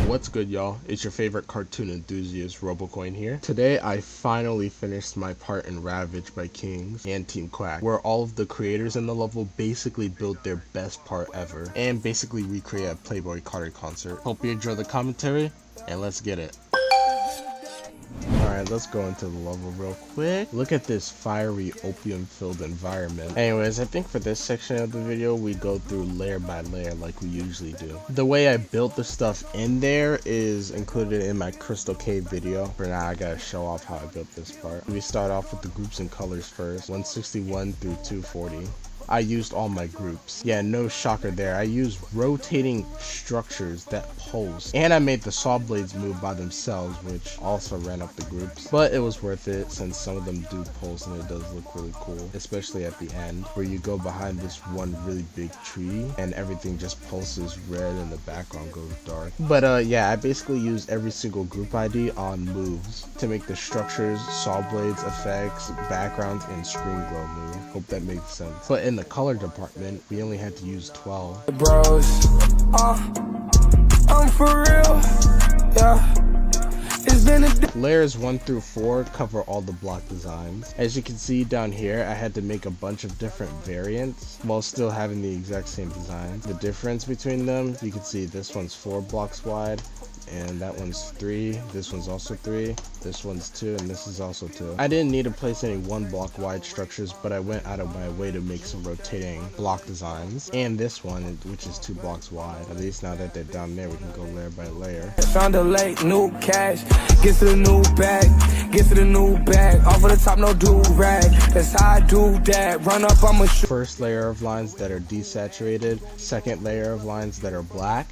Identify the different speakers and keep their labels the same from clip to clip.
Speaker 1: What's good, y'all? It's your favorite cartoon enthusiast, Robocoin here. Today I finally finished my part in Ravage by Kings and Team Quack, where all of the creators in the level basically built their best part ever and basically recreate a Playboy Carter concert. Hope you enjoy the commentary, and let's get it. Alright, let's go into the level real quick. Look at this fiery opium-filled environment. Anyways, I think for this section of the video, we go through layer by layer like we usually do. The way I built the stuff in there is included in my Crystal Cave video. For now, I gotta show off how I built this part. We start off with the groups and colors first, 161 through 240. I used all my groups. Yeah, no shocker there. I used rotating structures that pulse. And I made the Sawblades move by themselves, which also ran up the groups. But it was worth it since some of them do pulse and it does look really cool. Especially at the end where you go behind this one really big tree and everything just pulses red and the background goes dark. But yeah, I basically used every single group ID on moves to make the structures, Sawblades, effects, backgrounds, and screen glow move. Hope that makes sense. But in the color department, we only had to use 12.
Speaker 2: Bros, I'm for real, yeah. It's been a
Speaker 1: Layers 1 through 4 cover all the block designs. As you can see down here, I had to make a bunch of different variants while still having the exact same designs. The difference between them, you can see this one's 4 blocks wide, and that one's 3, this one's also 3, this one's 2, and this is also 2. I didn't need to place any 1 block wide structures, but I went out of my way to make some rotating block designs. And this one, which is 2 blocks wide. At least now that they're down there, we can go layer by layer.
Speaker 2: Found a lake, new cash, gets to the new bag, gets to the new bag, off of the top, no do-rag, that's how I do that, run up, I'ma shoot.
Speaker 1: First layer of lines that are desaturated, second layer of lines that are black,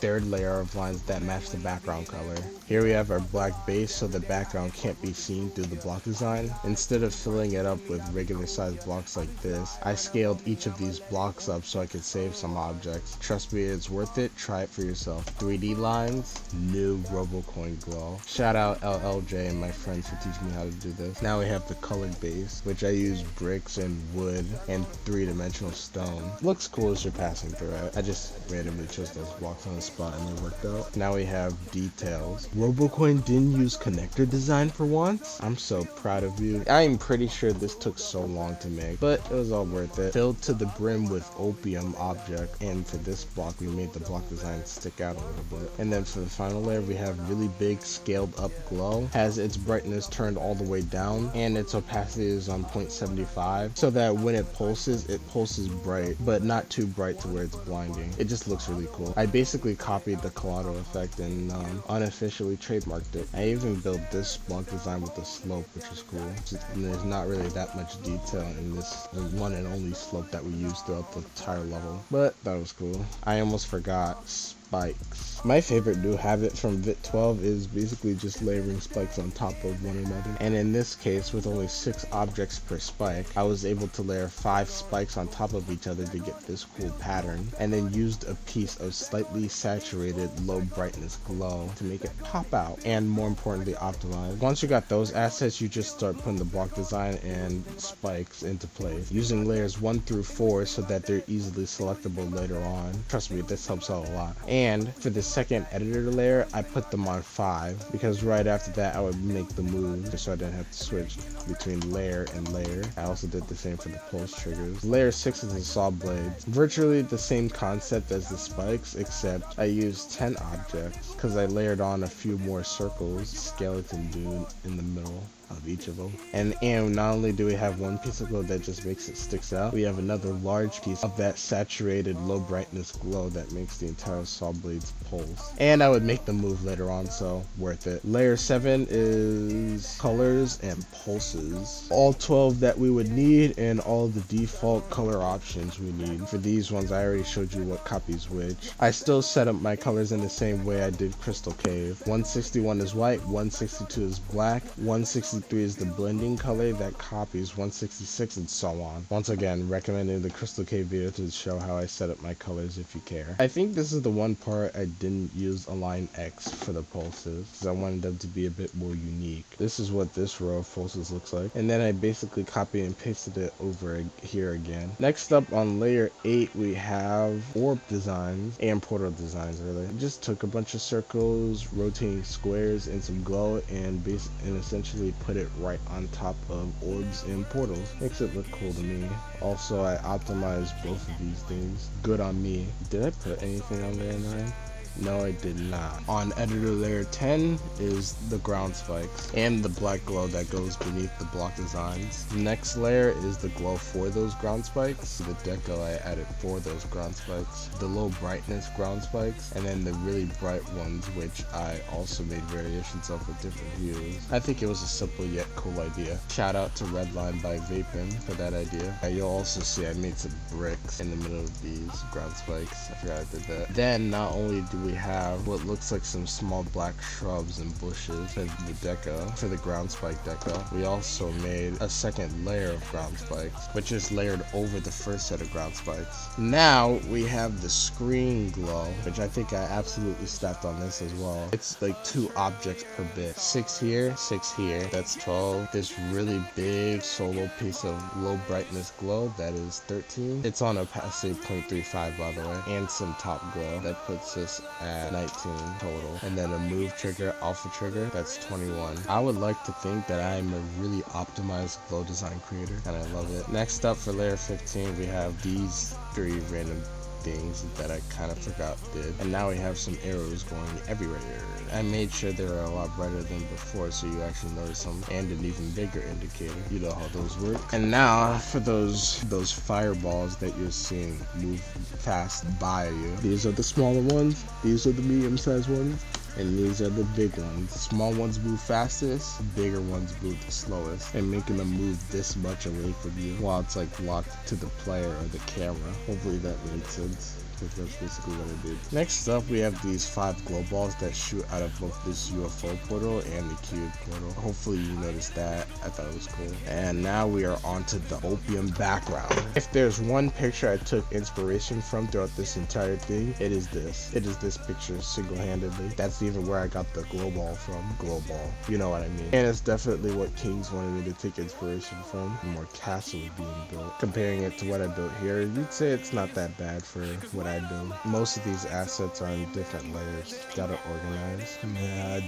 Speaker 1: third layer of lines that match the background color. Here we have our black base so the background can't be seen through the block design. Instead of filling it up with regular sized blocks like this, I scaled each of these blocks up so I could save some objects. Trust me, it's worth it. Try it for yourself. 3D lines, new Robocoin glow. Shout out LLJ and my friends for teaching me how to do this. Now we have the colored base, which I use bricks and wood and 3-dimensional stone. Looks cool as you're passing through it. I just randomly chose those blocks on the spot and they worked out. Now we have details. Robocoin didn't use connector design for once. I'm so proud of you. I'm pretty sure this took so long to make, but it was all worth it. Filled to the brim with opium object, and for this block we made the block design stick out a little bit. And then for the final layer we have really big scaled up glow. Has its brightness turned all the way down and its opacity is on 0.75 so that when it pulses bright, but not too bright to where it's blinding. It just looks really cool. I basically copied the Colado effect and unofficially trademarked it. I even built this block design with a slope, which is cool. And there's not really that much detail in this one and only slope that we used throughout the entire level, but that was cool. I almost forgot spikes. My favorite new habit from Vit 12 is basically just layering spikes on top of one another. And in this case, with only 6 objects per spike, I was able to layer 5 spikes on top of each other to get this cool pattern, and then used a piece of slightly saturated low brightness glow to make it pop out and, more importantly, optimize. Once you got those assets, you just start putting the block design and spikes into place, using layers 1 through 4 so that they're easily selectable later on. Trust me, this helps out a lot. And for the second editor layer, I put them on 5 because right after that I would make the move so I didn't have to switch between layer and layer. I also did the same for the pulse triggers. Layer 6 is the Sawblades. Virtually the same concept as the spikes, except I used 10 objects because I layered on a few more circles, skeleton dude in the middle of each of them. And not only do we have one piece of glow that just makes it sticks out, we have another large piece of that saturated low brightness glow that makes the entire Sawblades pulse. And I would make the move later on, so worth it. Layer 7 is colors and pulses. All 12 that we would need and all the default color options we need. For these ones, I already showed you what copies which. I still set up my colors in the same way I did Crystal Cave. 161 is white, 162 is black, 163 163 is the blending color that copies 166 and so on. Once again, recommending the Crystal Cave video to show how I set up my colors if you care. I think this is the one part I didn't use Align X for the pulses, because I wanted them to be a bit more unique. This is what this row of pulses looks like, and then I basically copy and pasted it over here again. Next up on layer 8 we have orb designs and portal designs. Really, I just took a bunch of circles, rotating squares, and some glow, and essentially put it right on top of orbs and portals. Makes it look cool to me. Also, I optimized both of these things. Good on me. Did I put anything on layer 9? No, I did not. On editor layer 10 is the ground spikes and the black glow that goes beneath the block designs. The next layer is the glow for those ground spikes, the deco I added for those ground spikes, the low brightness ground spikes, and then the really bright ones, which I also made variations of with different hues. I think it was a simple yet cool idea. Shout out to Redline by Vapin for that idea. You'll also see I made some bricks in the middle of these ground spikes. I forgot I did that. Then not only do we have what looks like some small black shrubs and bushes for the deco, for the ground spike deco, we also made a second layer of ground spikes, which is layered over the first set of ground spikes. Now we have the screen glow, which I think I absolutely stepped on this as well. It's like 2 objects per bit. 6 here, 6 here. That's 12. This really big solo piece of low brightness glow, that is 13. It's on opacity 0.35 by the way, and some top glow that puts us at 19 total. And then a move trigger, alpha trigger, that's 21. I would like to think that I'm a really optimized glow design creator, and I love it. Next up for layer 15, we have these 3 random things that I kind of forgot did, and now we have some arrows going everywhere. I made sure they were a lot brighter than before, so you actually notice them, and an even bigger indicator. You know how those work. And now for those fireballs that you're seeing move fast by you. These are the smaller ones, these are the medium-sized ones, and these are the big ones. The small ones move fastest, bigger ones move the slowest, and making them move this much away from you while it's like locked to the player or the camera. Hopefully that made sense, because that's basically what I did. Next up, we have these 5 glow balls that shoot out of both this UFO portal and the cube portal. Hopefully you noticed that. I thought it was cool. And now we are onto the opium background. If there's one picture I took inspiration from throughout this entire thing, it is this. It is this picture single-handedly. That's even where I got the glow ball from. Glow ball. You know what I mean. And it's definitely what Kings wanted me to take inspiration from. More castles being built. Comparing it to what I built here, you'd say it's not that bad for what I built. Most of these assets are in different layers. Gotta organize.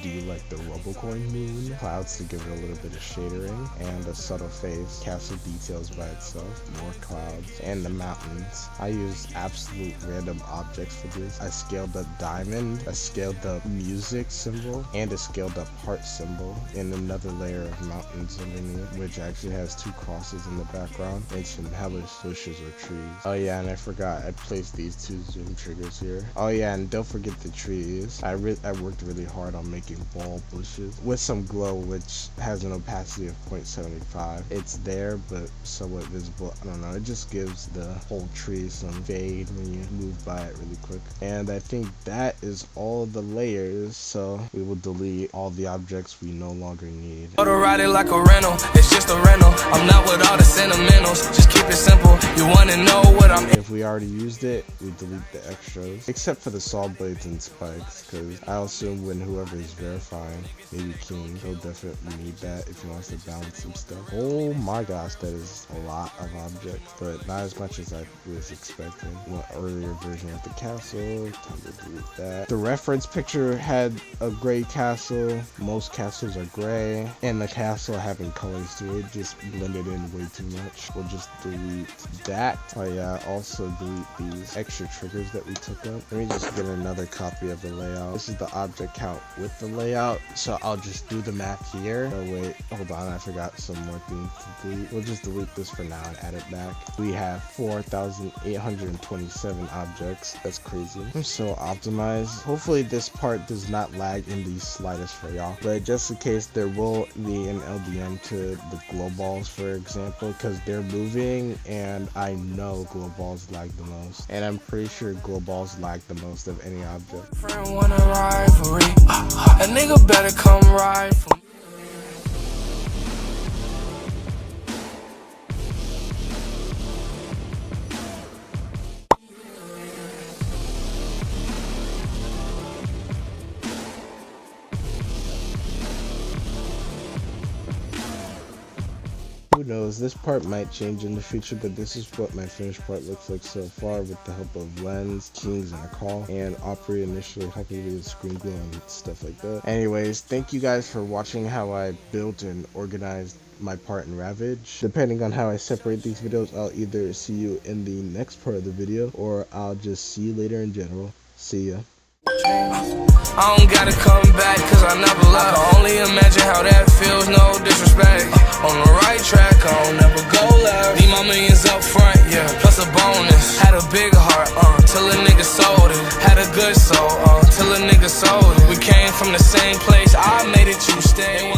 Speaker 1: Do you like the Robocoin moon? Clouds to give it a little bit of shadering, and a subtle face. Castle details by itself. More clouds. And the mountains. I used absolute random objects for this. I scaled up diamond. I scaled up music symbol, and a scaled up heart symbol, and another layer of mountains underneath, which actually has 2 crosses in the background, and some hellish bushes or trees. Oh yeah, and I forgot I placed these 2 zoom triggers here. Oh yeah, and don't forget the trees. I worked really hard on making ball bushes with some glow, which has an opacity of 0.75. It's there, but somewhat visible. I don't know, it just gives the whole tree some fade when you move by it really quick. And I think that is all of the layers, so we will delete all the objects we no longer need.
Speaker 2: Ride it like a rental, it's just a rental. I'm not with all the sentimentals, just keep it simple. You wanna know what I'm.
Speaker 1: If we already used it, we delete the extras, except for the Sawblades and spikes, because I'll assume when whoever is verifying, maybe King, he'll definitely need that if he wants to balance some stuff. Oh my gosh, that is a lot of objects, but not as much as I was expecting. One earlier version of the castle, time to delete that. The reference picture had a gray castle. Most castles are gray, and the castle having colors to it just blended in way too much. We'll just delete that. Oh yeah, also delete these extra triggers that we took up. Let me just get another copy of the layout. This is the object count with the layout, so I'll just do the math here. Oh wait, hold on, I forgot some more things to delete. We'll just delete this for now and add it back. We have 4,827 objects. That's crazy. I'm so optimized. Hopefully this part does not lag in the slightest for y'all, but just in case, there will be an LDM to the glow balls, for example, because they're moving, and I know glow balls lag the most, and I'm pretty sure glow balls lag the most of any object.
Speaker 2: Friend want a rivalry, a nigga better come ride for me.
Speaker 1: knows, this part might change in the future, but this is what my finished part looks like so far with the help of lens, kings, and a call, and Opry initially helping me with screen glue and stuff like that. Anyways, thank you guys for watching how I built and organized my part in Ravage. Depending on how I separate these videos, I'll either see you in the next part of the video, or I'll just see you later in general. See ya.
Speaker 2: I don't gotta come back cause I never left. I can only imagine how that feels, no disrespect. On the right track, I don't never go left. Need my millions up front, yeah, plus a bonus. Had a big heart, till a nigga sold it. Had a good soul, till a nigga sold it. We came from the same place, I made it, you stay.